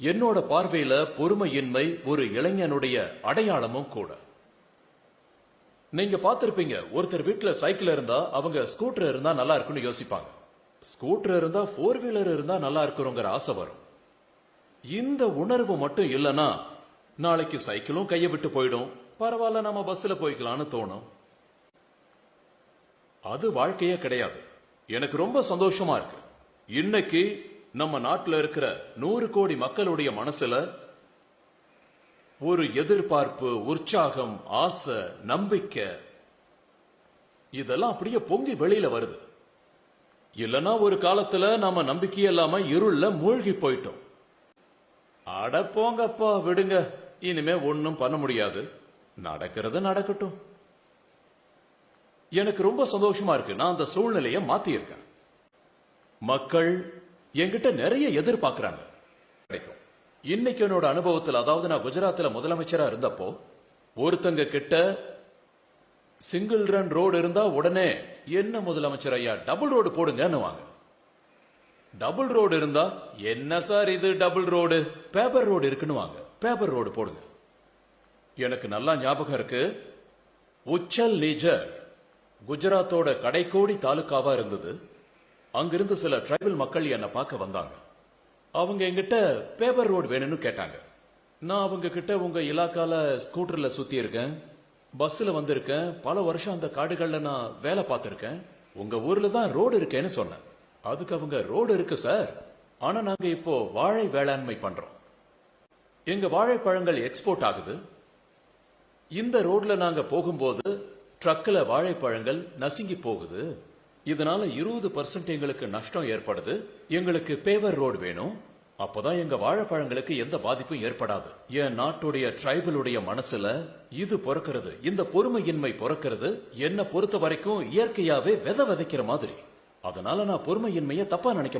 என்னோட பார்வையில பொறுமையின்மை ஒரு இளைஞனுடைய அடையாளமும் கூட. நீங்க பார்த்திருப்பீங்க, ஒருத்தர் வீட்டுல சைக்கிள் இருந்தா அவங்க ஸ்கூட்டர் இருந்தா நல்லா இருக்குன்னு யோசிப்பாங்க. ஸ்கூட்டர் இருந்தா 4 வீலர் இருந்தா நல்லா இருக்குங்கிற ஆசை வரும். இந்த உணர்வு மட்டும் இல்லனா நாளைக்கு சைக்கிளும் கையை விட்டு போயிடும், பரவாயில்ல நம்ம பஸ்ல போய்க்கலாம்னு தோணும். அது வாழ்க்கையே கிடையாது. எனக்கு ரொம்ப சந்தோஷமா இருக்கு, இன்னைக்கு நம்ம நாட்டில் இருக்கிற 100 கோடி மக்களுடைய மனசுல ஒரு எதிர்பார்ப்பு, உற்சாகம், ஆசை, நம்பிக்கை இதெல்லாம் அப்படியே பொங்கி வெளியில வருது. இல்லனா ஒரு காலத்துல நாம நம்பிக்கை இல்லாம இருள்ல மூழ்கி போயிட்டோம். அட போங்கப்பா விடுங்க, இனிமே ஒன்னும் பண்ண முடியாது, நடக்கிறது நடக்கட்டும். எனக்கு ரொம்ப சந்தோஷமா இருக்கு, நான் அந்த சூழ்நிலையை மாத்தி இருக்கேன். மக்கள் என்கிட்ட நிறைய எதிர்பார்க்கிறாங்க. கிடைக்கும். இன்னைக்கு என்னோட அனுபவத்தில், அதாவது நான் குஜராத்ல முதலமைச்சரா இருந்தப்போ ஒருத்தங்க கிட்ட சிங்கிள் ரன் ரோடு இருந்தா உடனே என்ன முதலமைச்சர் ஐயா டபுள் ரோடு போடுங்கன்னு வாங்க. டபுள் ரோடு இருந்தா என்ன சார் இது டபுள் ரோடு, பேப்பர் ரோடு இருக்குன்னு வாங்க, பேப்பர் ரோடு போடுங்க. எனக்கு நல்லா ஞாபகம் இருக்கு, உச்சல் நீஜர் குஜராத்தோட கடைக்கோடி தாலுகாவா இருந்தது. அங்கிருந்து சில டிரைபல் மக்கள் என்னை பார்க்க வந்தாங்க. அவங்க என்கிட்ட பேப்பர் ரோடு வேணும்னு கேட்டாங்க. நான் அவங்க கிட்ட உங்க இலாக்கால ஸ்கூட்டர்ல சுத்தி இருக்கேன், பஸ்ல வந்திருக்கேன், பல வருஷம் அந்த காடுகள்ல நான் வேலை பார்த்திருக்கேன், உங்க ஊர்ல தான் ரோடு இருக்கேன்னு சொன்னேன். அதுக்கு அவங்க, ரோடு இருக்கு சார், ஆனா நாங்க இப்போ வாழை வேளாண்மை பண்றோம், எங்க வாழைப்பழங்கள் எக்ஸ்போர்ட் ஆகுது, இந்த ரோட்ல நாங்க போகும்போது ட்ரக்ல வாழைப்பழங்கள் நசுங்கி போகுது, இதனால 20% எங்களுக்கு நஷ்டம் ஏற்படுது, எங்களுக்கு பேவர் ரோடு வேணும், அப்பதான் எங்க வாழைப்பழங்களுக்கு எந்த பாதிப்பும் ஏற்படாது. என் நாட்டுடைய டிரைபலுடைய மனசுல இது பிறக்கிறது, இந்த பொறுமையின்மை பிறக்கிறது. என்ன பொறுத்த வரைக்கும் இயற்கையாவே விதைக்கிற மாதிரி. அதனால நான் பொறுமையின்மையை தப்பா நினைக்க மாட்டேன்.